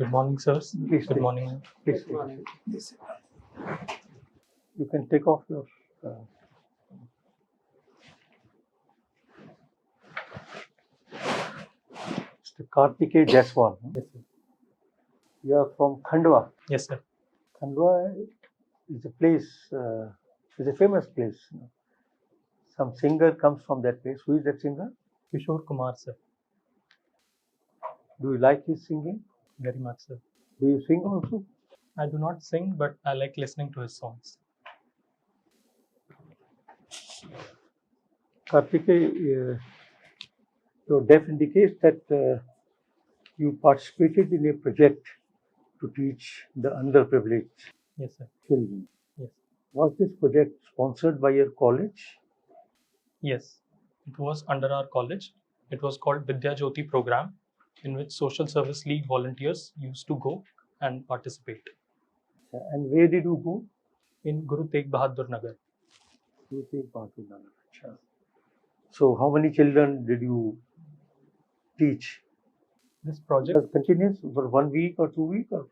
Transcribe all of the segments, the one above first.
Good morning, sirs. Please Good take- morning, ma'am. Please, please. You can take off your. Mr. Kartikeya Jaiswal. Yes, sir. You are from Khandwa. Yes, sir. Khandwa is a place, is a famous place. Some singer comes from that place. Who is that singer? Kishore Kumar, sir. Do you like his singing? Very much, sir. Do you sing also? I do not sing, but I like listening to his songs. Kartikeya, your death indicates that you participated in a project to teach the underprivileged Yes, sir. children. Yes. Was this project sponsored by your college? Yes. It was under our college. It was called Vidya Jyoti program, in which Social Service League volunteers used to go and participate And where did you go? in Guru Tegh Bahadur Nagar. You take part in that. Acha. So, how many children did you teach? This project, Was continuous for 1 week or 2 weeks? Or?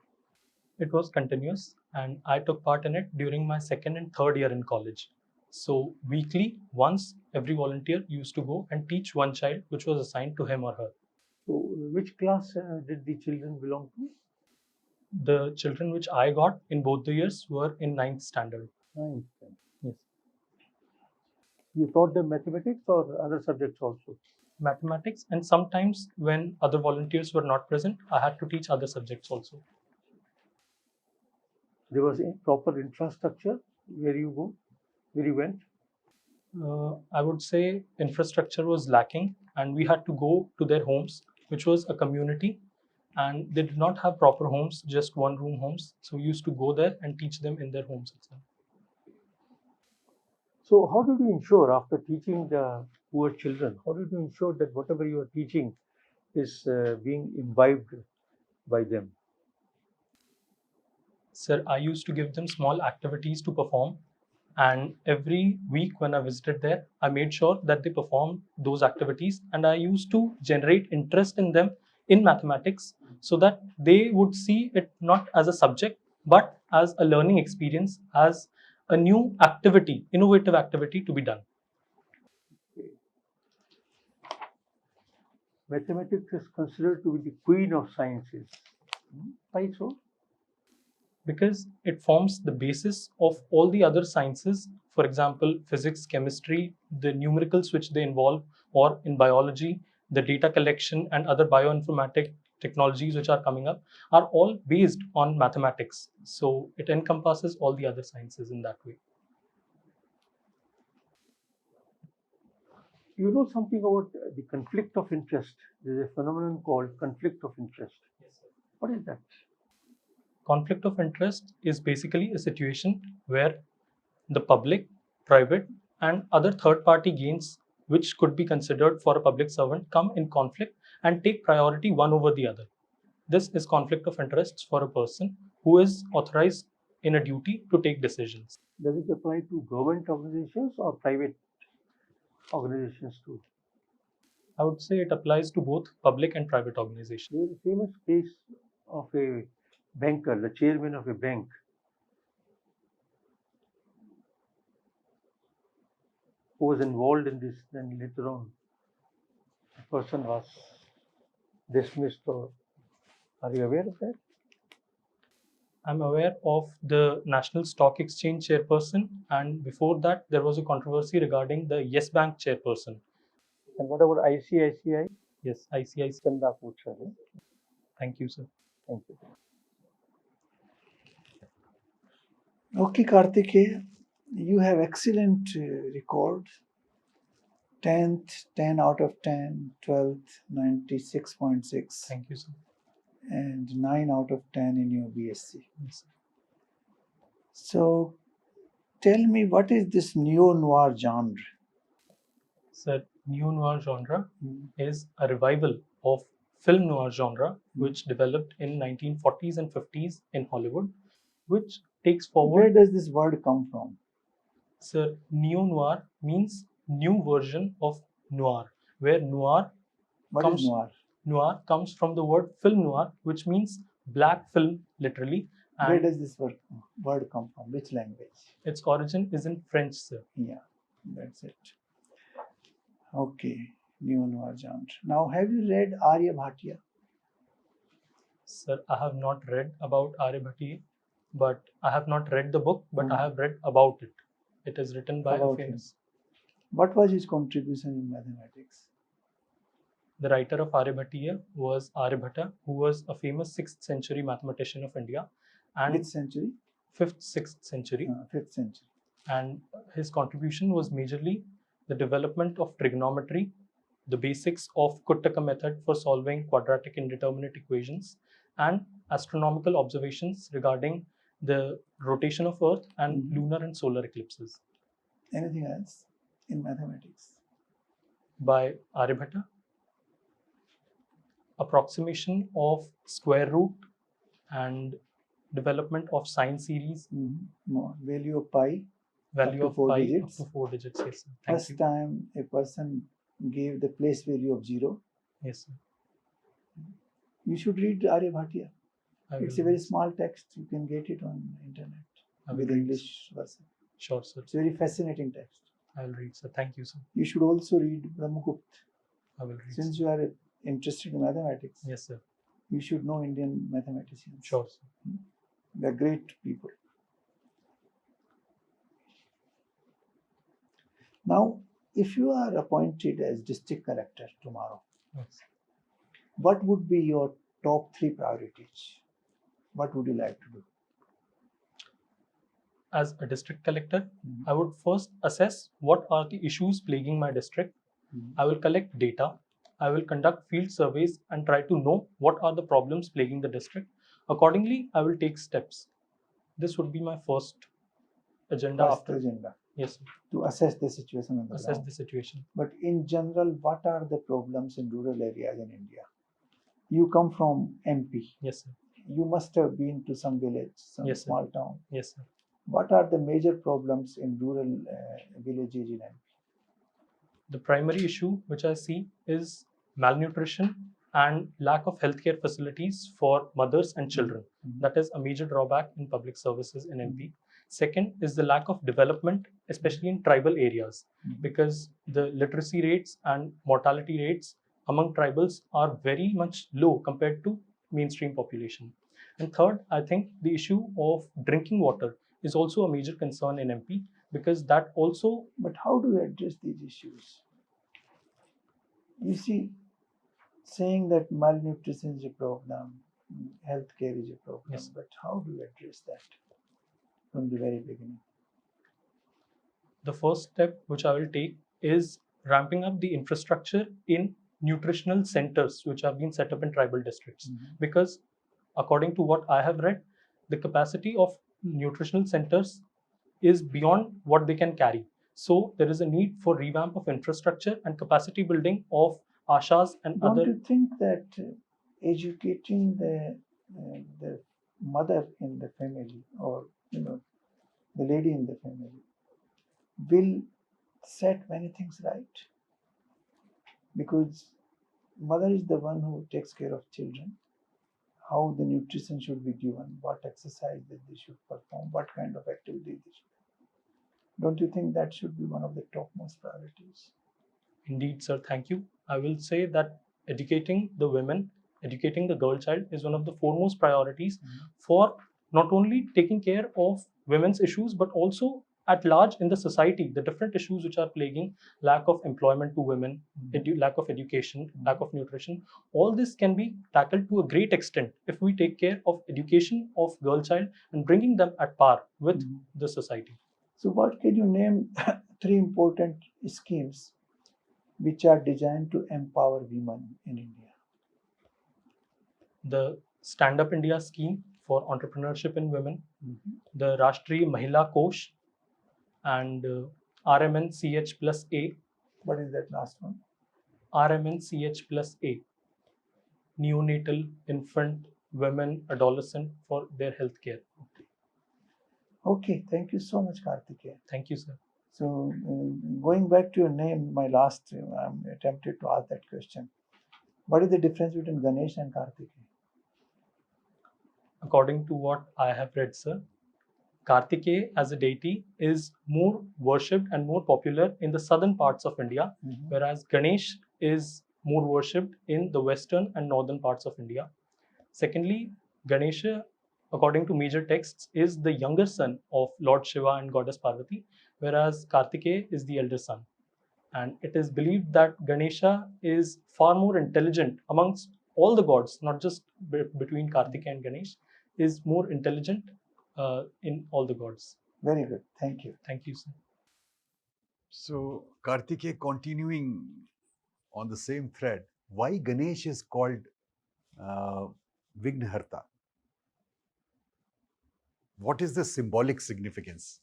it was continuous, and I took part in it during my second and third year in college. So weekly, once every volunteer used to go and teach one child, which was assigned to him or her. So, which class did the children belong to? The children which I got in both the years were in 9th standard. Ninth. Yes. You taught them mathematics or other subjects also? Mathematics, and sometimes when other volunteers were not present, I had to teach other subjects also. There was a proper infrastructure where you go, where you went. I would say infrastructure was lacking, and we had to go to their homes, which was a community, and they did not have proper homes, just one room homes. So we used to go there and teach them in their homes itself. So, how did you ensure after teaching the poor children, how did you ensure that whatever you are teaching is being imbibed by them? Sir, I used to give them small activities to perform, and every week when I visited there, I made sure that they performed those activities, and I used to generate interest in them in mathematics so that they would see it not as a subject but as a learning experience, as a new activity, innovative activity to be done. Mathematics is considered to be the queen of sciences. Why so? Because it forms the basis of all the other sciences. For example, physics, chemistry, the numericals which they involve, or in biology, the data collection and other bioinformatic technologies which are coming up are all based on mathematics. So it encompasses all the other sciences in that way. You know something about the conflict of interest. There is a phenomenon called conflict of interest. Yes, sir. What is that? Conflict of interest is basically a situation where the public, private, and other third party gains, which could be considered for a public servant, come in conflict and take priority one over the other. This is conflict of interests for a person who is authorized in a duty to take decisions. Does it apply to government organizations or private organizations too? I would say it applies to both public and private organizations. There is a famous case of a banker, the chairman of a bank, who was involved in this. Then later on, the person was dismissed. Or are you aware of that? I'm aware of the National Stock Exchange chairperson, and before that, there was a controversy regarding the Yes Bank chairperson. And what about ICICI? Yes, ICICI. Chanda Putra. Thank you, sir. Thank you. Okay, Kartikeya, you have excellent records. 10th, 10 out of 10, 12th, 96.6, Thank you, sir. and 9 out of 10 in your BSc. Yes, sir. So, tell me, what is this neo-noir genre? Sir, neo-noir genre is a revival of film noir genre, which developed in 1940s and 50s in Hollywood, which takes forward. Where does this word come from? Sir, neo-noir means new version of noir, where noir What comes, is noir? noir comes from the word film noir, which means black film literally, Where and does this word come from? Which language? its origin is in French, sir. Yeah, that's it. Okay, neo-noir genre. Now, have you read Aryabhatiya? Sir, I have not read about Aryabhati, but I have not read the book, but I have read about it. It is written by a About him. famous. What was his contribution in mathematics? The writer of Aryabhatiya was Aryabhatta, who was a famous 6th century mathematician of India, and Which century? 5th, 6th century. 5th century. And his contribution was majorly the development of trigonometry, the basics of Kuttaka method for solving quadratic indeterminate equations, and astronomical observations regarding the rotation of Earth and lunar and solar eclipses. Anything else in mathematics? By Aryabhatta, approximation of square root and development of sine series, More. Value of pi. value Up to of 4 pi digits. up to 4 digits. Yes, sir. Thank First you. time a person gave the place value of 0. Yes, sir. You should read Aryabhatiya. I It's will a very read, sir. small text. You can get it on internet I will with read, English version. Sure, sir. It's a very fascinating text. I will read, sir. Thank you, sir. You should also read Brahmagupt. I will read. Since Sir. you are interested in mathematics, Yes, sir. you should know Indian mathematicians. Sure, sir. They're great people. Now, if you are appointed as district collector tomorrow, Yes. what would be your top 3 priorities? What would you like to do? As a district collector, I would first assess what are the issues plaguing my district. I will collect data. I will conduct field surveys and try to know what are the problems plaguing the district. Accordingly, I will take steps. This would be my first agenda First after. agenda. Yes, sir. To assess the situation on the Assess ground. the situation. But in general, what are the problems in rural areas in India? You come from MP. Yes, sir. You must have been to some village, some Yes, sir. small town. Yes, sir. What are the major problems in rural villages in MP? The primary issue which I see is malnutrition and lack of healthcare facilities for mothers and children. That is a major drawback in public services in MP. Second is the lack of development, especially in tribal areas, because the literacy rates and mortality rates among tribals are very much low compared to mainstream population. And third, I think the issue of drinking water is also a major concern in MP, because that also. But how do you address these issues? You see, saying that malnutrition is a problem, healthcare is a problem, Yes. but how do you address that from the very beginning? The first step which I will take is ramping up the infrastructure in nutritional centers which have been set up in tribal districts. Because according to what I have read, the capacity of nutritional centers is beyond what they can carry. So there is a need for revamp of infrastructure and capacity building of ashas and Don't other. you think that educating the mother in the family, or the lady in the family, will set many things right? Because mother is the one who takes care of children, how the nutrition should be given, what exercise that they should perform, what kind of activity they should. Don't you think that should be one of the topmost priorities? Indeed, sir. Thank you. I will say that educating the women, educating the girl child is one of the foremost priorities for not only taking care of women's issues, but also at large in the society, the different issues which are plaguing lack of employment to women, lack of education, lack of nutrition. All this can be tackled to a great extent if we take care of education of girl child and bringing them at par with the society. So what can you name 3 important schemes which are designed to empower women in India? The Stand Up India scheme for entrepreneurship in women, the Rashtriya Mahila Kosh, and RMNCH plus A. What is that last one? RMNCH plus A. Neonatal, infant, women, adolescent for their health care. Okay, thank you so much, Kartikeya. Thank you, sir. So, going back to your name, my last, I'm attempted to ask that question. What is the difference between Ganesh and Kartikeya? According to what I have read, sir, Kartikeya as a deity is more worshipped and more popular in the southern parts of India, whereas Ganesh is more worshipped in the western and northern parts of India. Secondly, Ganesha, according to major texts, is the younger son of Lord Shiva and Goddess Parvati, whereas Kartikeya is the elder son. And it is believed that Ganesha is far more intelligent amongst all the gods, not just between Kartikeya and Ganesh, is more intelligent in all the gods. Very good. Thank you. Thank you, sir. So, Kartikeya, continuing on the same thread, why Ganesh is called Vignaharta? What is the symbolic significance?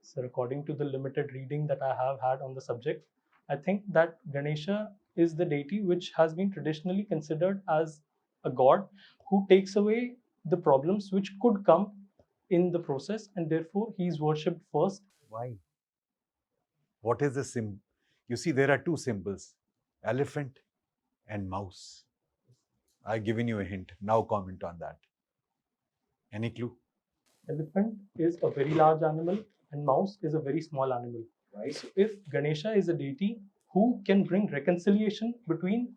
Sir, according to the limited reading that I have had on the subject, I think that Ganesha is the deity which has been traditionally considered as a god who takes away the problems which could come in the process, and therefore he is worshipped first. Why? What is the symbol? You see, there are two symbols, elephant and mouse. I've given you a hint. Now comment on that. Any clue? Elephant is a very large animal and mouse is a very small animal. Right. So if Ganesha is a deity who can bring reconciliation between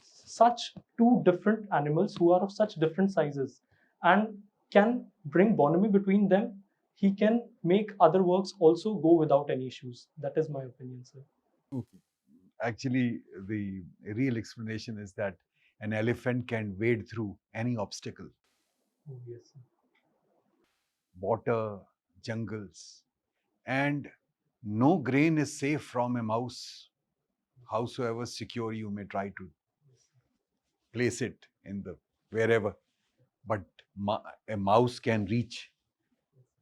such two different animals who are of such different sizes and can bring bonhomie between them, he can make other works also go without any issues. That is my opinion, sir. Okay. Actually, the real explanation is that an elephant can wade through any obstacle. Oh, yes, sir. Water, jungles, and no grain is safe from a mouse, howsoever secure you may try to place it in the wherever, but a mouse can reach.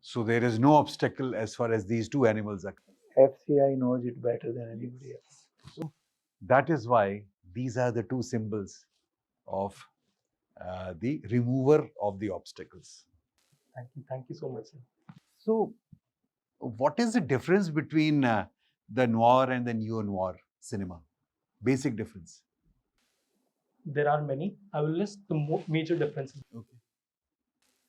So there is no obstacle as far as these two animals are concerned. FCI knows it better than anybody else. So that is why these are the two symbols of the remover of the obstacles. Thank you so much, sir. So, what is the difference between the noir and the neo-noir cinema? Basic difference. There are many. I will list the major differences. Okay.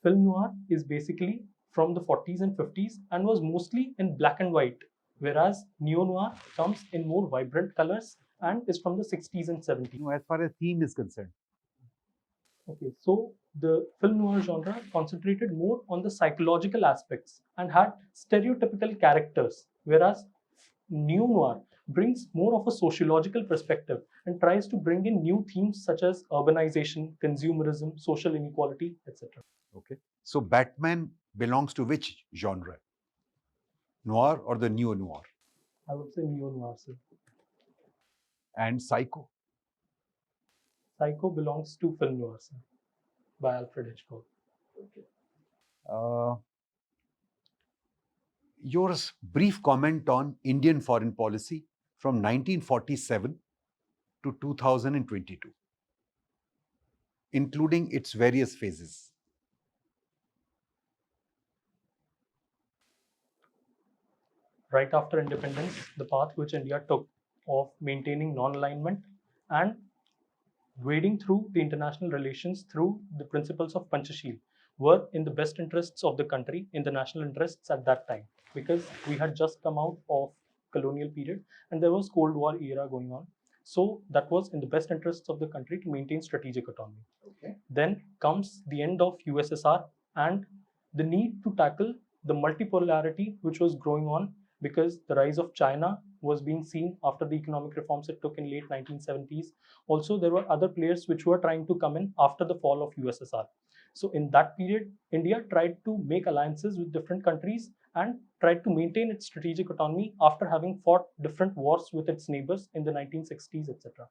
Film noir is basically from the 40s and 50s and was mostly in black and white, whereas neo noir comes in more vibrant colors and is from the 60s and 70s. As far as theme is concerned. Okay, so the film noir genre concentrated more on the psychological aspects and had stereotypical characters, whereas neo noir brings more of a sociological perspective and tries to bring in new themes such as urbanization, consumerism, social inequality, etc. Okay. So Batman belongs to which genre? Noir or the neo-noir? I would say neo noir, sir. And Psycho? Psycho belongs to film noir, sir, by Alfred Hitchcock. Okay. Your brief comment on Indian foreign policy from 1947 to 2022, including its various phases. Right after independence, the path which India took of maintaining non-alignment and wading through the international relations through the principles of Panchashil were in the best interests of the country, in the national interests at that time, because we had just come out of colonial period and there was Cold War era going on. So that was in the best interests of the country to maintain strategic autonomy. Okay. Then comes the end of USSR and the need to tackle the multipolarity which was growing on because the rise of China was being seen after the economic reforms it took in late 1970s. Also, there were other players which were trying to come in after the fall of USSR. So in that period, India tried to make alliances with different countries and tried to maintain its strategic autonomy after having fought different wars with its neighbors in the 1960s, etc.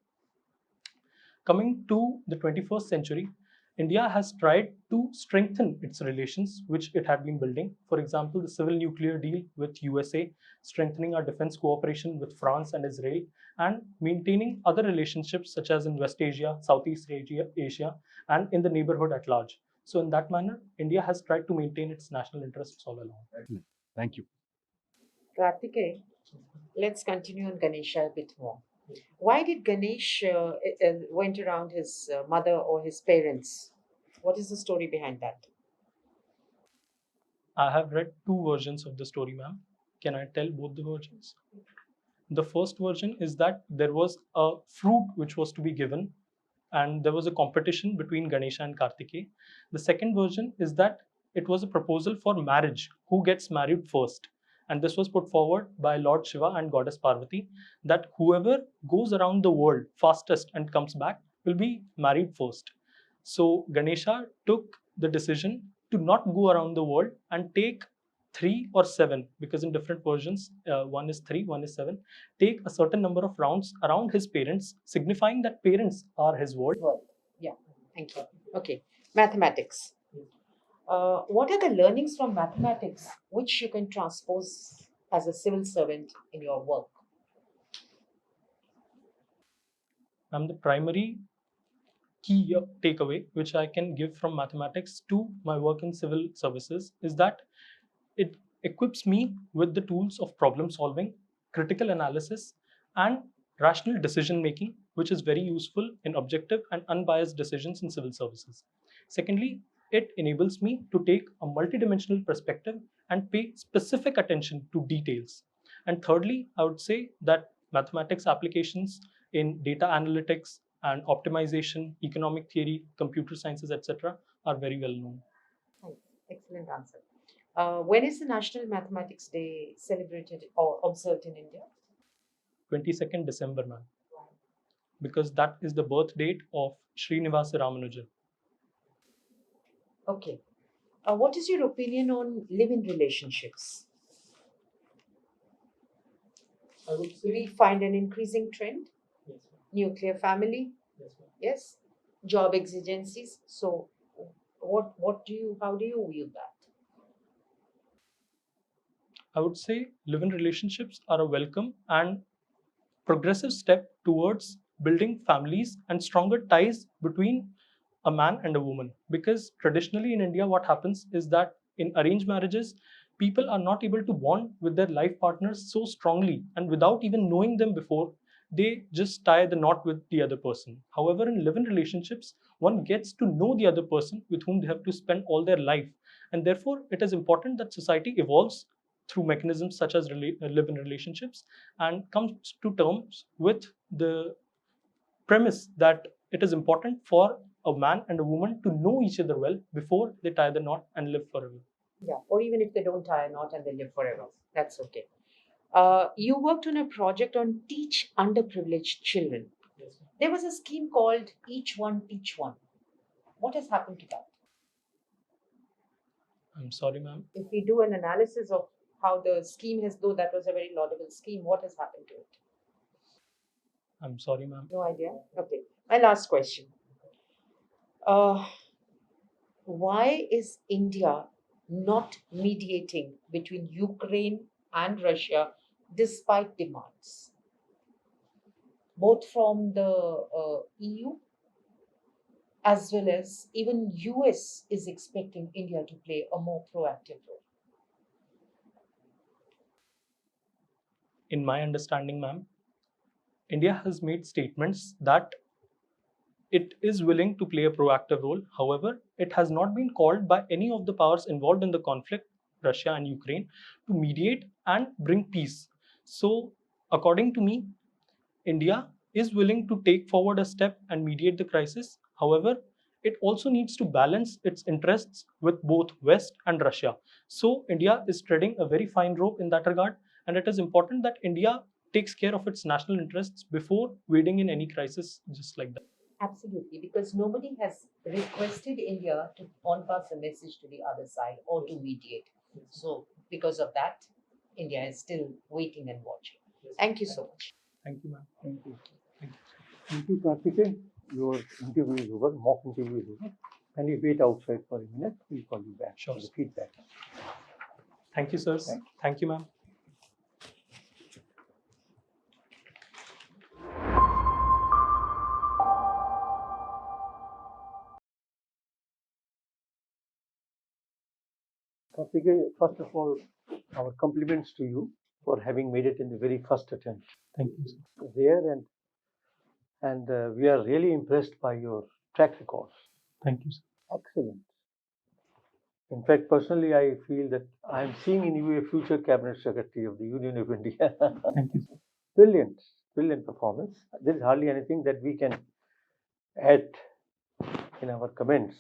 Coming to the 21st century, India has tried to strengthen its relations, which it had been building. For example, the civil nuclear deal with USA, strengthening our defense cooperation with France and Israel, and maintaining other relationships such as in West Asia, Southeast Asia, and in the neighborhood at large. So in that manner, India has tried to maintain its national interests all along. Thank you. Kartikeya, let's continue on Ganesha a bit more. Why did Ganesh went around his mother or his parents? What is the story behind that? I have read two versions of the story, ma'am. Can I tell both the versions? The first version is that there was a fruit which was to be given, and there was a competition between Ganesha and Kartikeya. The second version is that it was a proposal for marriage, who gets married first. And this was put forward by Lord Shiva and Goddess Parvati, that whoever goes around the world fastest and comes back will be married first. So Ganesha took the decision to not go around the world and take 3 or 7, because in different versions, one is 3, one is 7, take a certain number of rounds around his parents, signifying that parents are his world. World. Yeah, thank you. Okay, mathematics. What are the learnings from mathematics which you can transpose as a civil servant in your work? And the primary key takeaway which I can give from mathematics to my work in civil services is that it equips me with the tools of problem solving, critical analysis, and rational decision making, which is very useful in objective and unbiased decisions in civil services. Secondly, it enables me to take a multidimensional perspective and pay specific attention to details. And thirdly, I would say that mathematics applications in data analytics and optimization, economic theory, computer sciences, etc., are very well known. Thanks. Excellent answer. When is the National Mathematics Day celebrated or observed in India? 22nd December, ma'am, because that is the birth date of Srinivasa Ramanujan. Okay. What is your opinion on live-in relationships? I would We find an increasing trend. yes, Nuclear family, yes, yes. Job exigencies. So, how do you view that? I would say live-in relationships are a welcome and progressive step towards building families and stronger ties between a man and a woman. Because traditionally in India, what happens is that in arranged marriages, people are not able to bond with their life partners so strongly, and without even knowing them before, they just tie the knot with the other person. However, in live in relationships, one gets to know the other person with whom they have to spend all their life. And therefore, it is important that society evolves through mechanisms such as live in relationships and comes to terms with the premise that it is important for a man and a woman to know each other well before they tie the knot and live forever. Yeah, or even if they don't tie a knot and they live forever, that's okay. You worked on a project on teach underprivileged children. Yes, There was a scheme called Each One Teach One. What has happened to that? I'm sorry, ma'am. If we do an analysis of how the scheme has, though that was a very laudable scheme, what has happened to it? I'm sorry, ma'am. No idea. Okay. My last question. Uh, why is India not mediating between Ukraine and Russia despite demands, both from the EU as well as even US is expecting India to play a more proactive role? In my understanding, ma'am, India has made statements that it is willing to play a proactive role. However, it has not been called by any of the powers involved in the conflict, Russia and Ukraine, to mediate and bring peace. So, according to me, India is willing to take forward a step and mediate the crisis. However, it also needs to balance its interests with both West and Russia. So, India is treading a very fine rope in that regard, and it is important that India takes care of its national interests before wading in any crisis just like that. Absolutely, because nobody has requested India to on pass a message to the other side or to mediate. So, because of that, India is still waiting and watching. Thank you so much. Thank you, ma'am. Thank you. Thank you. Thank you, Kartikeya. Your interview is over, mock interview is over. Can you wait outside for a minute? We'll call you back Sure, for the sir. feedback. Thank you, sirs. Thank you. Thank you, ma'am. Kartikeya, first of all, our compliments to you for having made it in the very first attempt. Thank you, sir. Rare and and we are really impressed by your track record. Thank you, sir. Excellent. In fact, personally, I feel that I am seeing in you a future cabinet secretary of the Union of India. Thank you, sir. Brilliant, brilliant performance. There is hardly anything that we can add in our comments.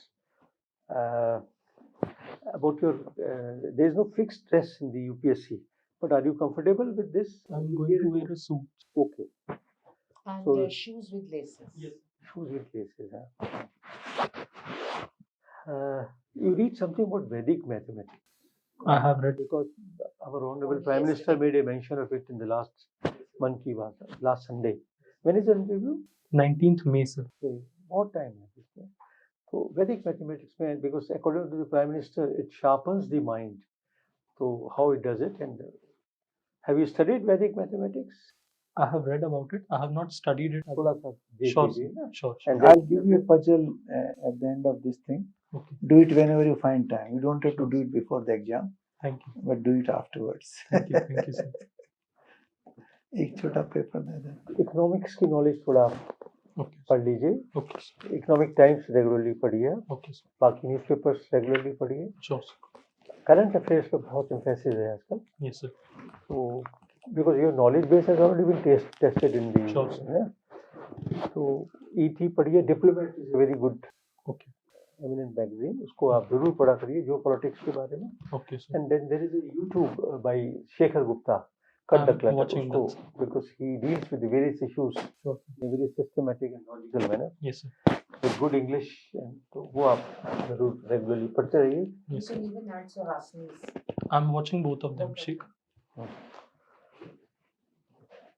About your, there is no fixed dress in the UPSC, but are you comfortable with this? I'm going to wear a suit. Okay. And So- shoes with laces. Yes. Shoes with laces. You read something about Vedic mathematics. I have read. Because our Honorable Oh, Prime yes, Minister Vedic. made a mention of it in the last Mann Ki Baat, last Sunday. When is the interview? 19th May, sir. Okay. What time is it? So Vedic mathematics, man, because according to the Prime Minister, it sharpens the mind. So how it does it? And have you studied Vedic mathematics? I have read about it. I have not studied it. थोड़ा सा देख Sure, लीजिए sir. ना. Sure. And I'll give you a puzzle at the end of this thing. Okay. Do it whenever you find time. You don't have to Sure. do it before the exam, Thank you. but do it afterwards. Thank you. Thank you, sir. एक छोटा paper दे दें. Economics की knowledge थोड़ा Okay. पढ़ लीजिए. Okay, sir. Economic times regularly पढ़िए. Okay, sir. बाकी newspapers regularly पढ़िए. Sure, sir. करंट अफेयर्स पे बहुत एम्फेसिस है आजकल. Yes, sir. So because your knowledge base has already been tested in the Sure, sir. yeah? So ET पढ़िए. Diplomat is very good Okay. Eminent magazine. उसको आप जरूर पढ़ा करिए जो पॉलिटिक्स के बारे में. Okay, sir. And then there is a YouTube by Shekhar Gupta, Cut the I'm Clutter, watching that, उसको, because he deals with the various issues Sure. in a very systematic and logical manner Yes, sir. with good English. And तो वो आप जरूर regularly पढ़ते रहिए. You Yes, sir. can even add Suhasini's. I'm watching both of them, Sheikh.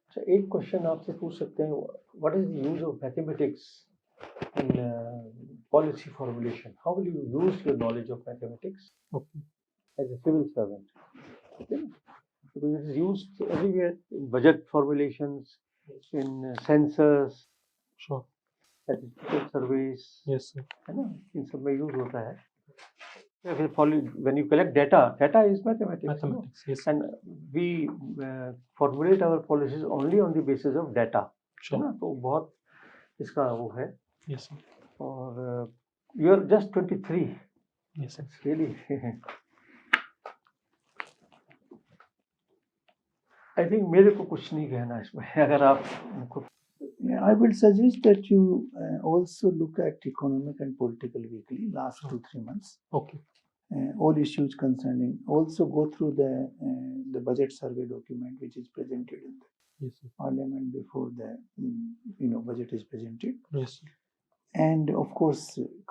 अच्छा, एक question आपसे पूछ सकते हैं. What is the use of mathematics in policy formulation? How will you use your knowledge of mathematics Okay. as a civil servant? Okay? Because it is used everywhere in budget formulations, in census, Sure. statistical surveys, Yes, sir. है ना, इन सब में use होता है. When you collect data is mathematics. Mathematics. Yes, No? sir. And we formulate our policies only on the basis of data. है Sure. ना, तो बहुत इसका वो है. Yes, sir. और you are just 23. Yes, sir. It's really I think मेरे को कुछ नहीं कहना इसमें. अगर आप उनको Yeah, I will suggest that you also look at Economic and Political Weekly last Sure. 2-3 months. Okay. All issues concerning. Also go through the budget survey document which is presented in the Yes, sir. Parliament before the budget is presented. Yes, sir. And of course,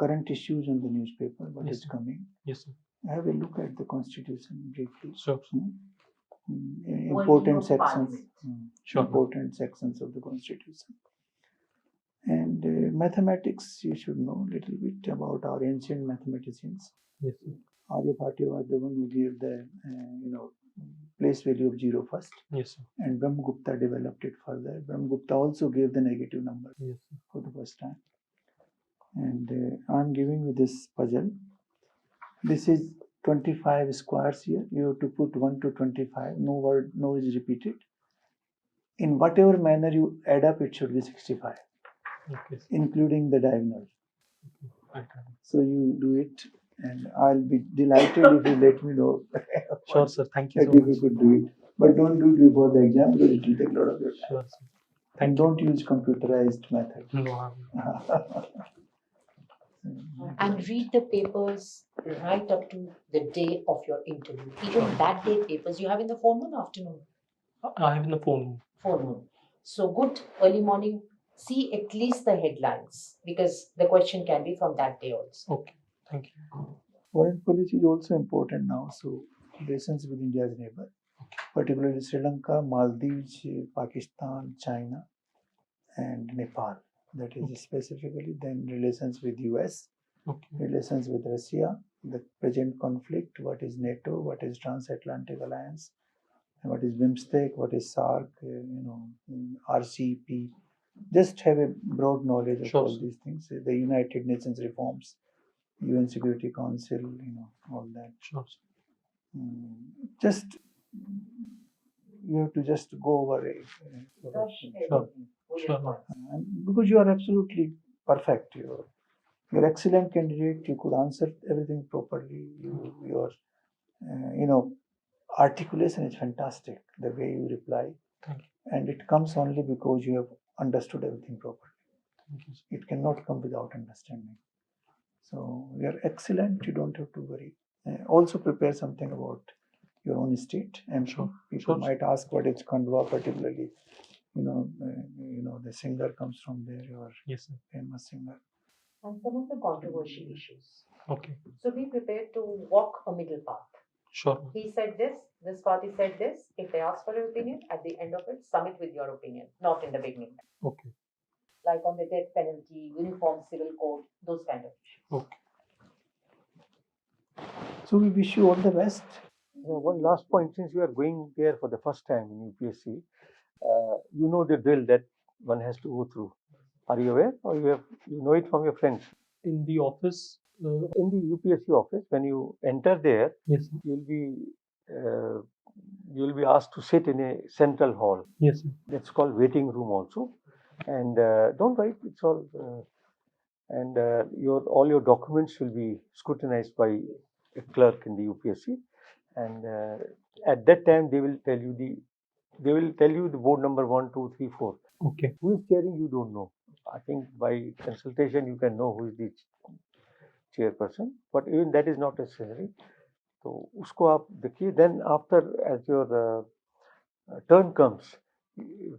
current issues on the newspaper, what Yes, is sir. coming. Yes, sir. Have a look at the Constitution briefly. Sure. Important of sections. Parliament. Sure. Important sections of the Constitution. And mathematics, you should know a little bit about our ancient mathematicians. Yes, sir. Aryabhata was the one who gave the place value of 0 first, Yes, sir. and Brahmagupta developed it further. Brahmagupta also gave the negative number Yes, sir. for the first time. And I'm giving you this puzzle. This is 25 squares here. You have to put 1 to 25. No is repeated. In whatever manner you add up, it should be 65, Okay, sir. including the diagonal. Okay. So you do it, and I'll be delighted if you let me know Sure, sir. Thank you that so if you much. could do it. But don't do it before the exam because it will take a lot of your time. Sure, sir. And Thank you. don't use computerized method. No, I'm And read the papers right up to the day of your interview. Even that day papers you have in the forenoon, afternoon, I have in the phone. forenoon. So good early morning. See at least the headlines because the question can be from that day also. Okay. Thank you. Foreign policy is also important now. So relations with India's neighbor, particularly Sri Lanka, Maldives, Pakistan, China, and Nepal. That is Okay. specifically. Then relations with US, Okay. relations with Russia, the present conflict, what is NATO, what is Transatlantic Alliance, and what is BIMSTEC, what is SARC, RCP. Just have a broad knowledge of Sure, all sir. these things. The United Nations reforms, UN Security Council, all that. Sure, sir. Just you have to just go over it. Brush Sure. everything. Sure, ma'am. Because you are absolutely perfect. You're excellent candidate. You could answer everything properly. Your articulation is fantastic. The way you reply, Thank you. and it comes only because you have understood everything properly. Thank you, sir. It cannot come without understanding. So you are excellent. You don't have to worry. Also prepare something about your own state. And Sure, people sure. might ask what is Khandwa particularly. The singer comes from there. Your Yes, sir. famous singer. And some of the controversial issues. Okay. So be prepared to walk a middle path. Sure, ma'am. He said this party said this. If they ask for an opinion, at the end of it, sum it with your opinion, not in the beginning. Okay. Like on the death penalty, uniform civil code, those kind of issues. Okay. So we wish you all the best. One last point, since you are going there for the first time in UPSC, you know the drill that one has to go through. Are you aware, or you know it from your friends? In the office, In the UPSC office, when you enter there, yes, sir. you'll be asked to sit in a central hall. Yes, sir. That's called waiting room also. And don't worry, it's all. All your documents will be scrutinized by a clerk in the UPSC, and at that time they will tell you the board number 1, 2, 3, 4. Okay. Who is chairing, you don't know. I think by consultation you can know who is the chairperson, but even that is not necessary. So usko aap dekhiye. Then after, as your turn comes,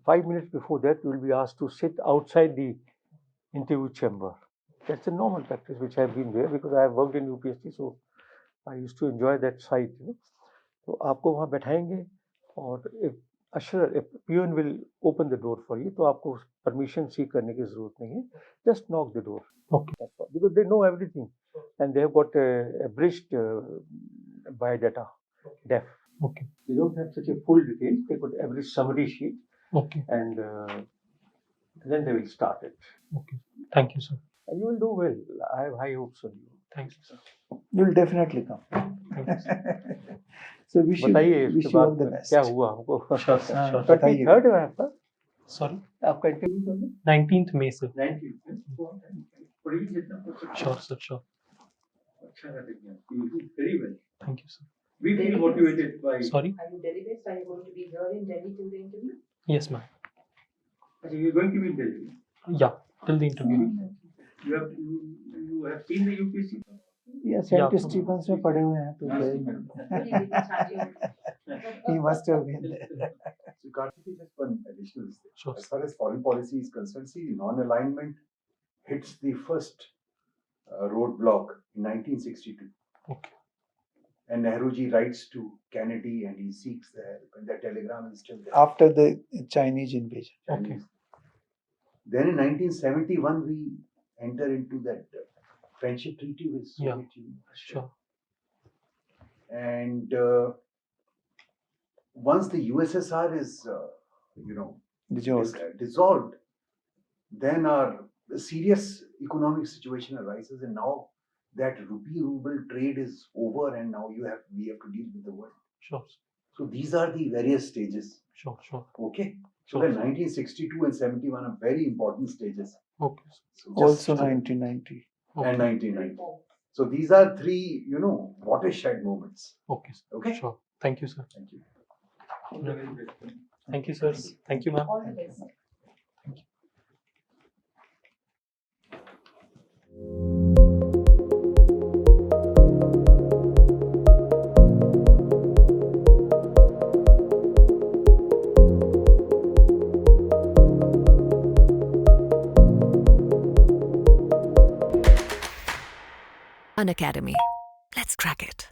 5 minutes before that, you will be asked to sit outside the interview chamber. That's a normal practice which I have been there because I have worked in UPSC, so I used to enjoy that side. तो आपको वहाँ बैठाएंगे और if peon will open the door for you, तो आपको permission seek करने की जरूरत नहीं है. Just knock the door. Okay. Because they know everything, and they have got abridged biodata, def. Okay. They don't have such a full detail. They got average summary sheet, Okay. and then they will start it. Okay. Thank you, sir. And you will do well. I have high hopes on you. Thank you, sir. You'll definitely come. Thank you, sir. So wish बताइए you इसके all बाद the में best. क्या हुआ हमको? Sure, sir. Sure. But- 23rd है आपका? Sorry. आपका इंटरव्यू कब है? 19th May, sir. 19th. पढ़िए जितना Sure, sir. Sure. अच्छा करेंगे. You will do very well. Thank you, sir. We feel motivated by. Sorry. Are you Delhi based? Are you going to be here in Delhi till the interview? Yes, ma'am. अच्छा, you're going to be in Delhi. Yeah. Till the interview. You have seen the UPSC. Yeah, St. Yeah. Stephen's में पढ़े हुए हैं तो he must have been there. So Kartikeya, just one additional thing. Sure. As far as foreign policy is concerned, see, non-alignment hits the first roadblock in 1962. Okay. And Nehruji writes to Kennedy and he seeks the help, and that telegram is still there. After the Chinese invasion. Okay. Then in 1971, we enter into that friendship treaty with Yeah. Soviet Union. Sure. And once the USSR is, dissolved, then our serious economic situation arises, and now that rupee-ruble trade is over, and now we have to deal with the world. Sure. So these are the various stages. Sure. Sure. Okay. So Sure. the 1962 and 71 are very important stages. Okay. So Also 1990. Okay. and 1990. So these are three, watershed moments. Okay. Sir. Okay. Sure. Thank you, sir. Thank you. Thank you, sir. Thank you, ma'am. All the best. Unacademy. Let's crack it.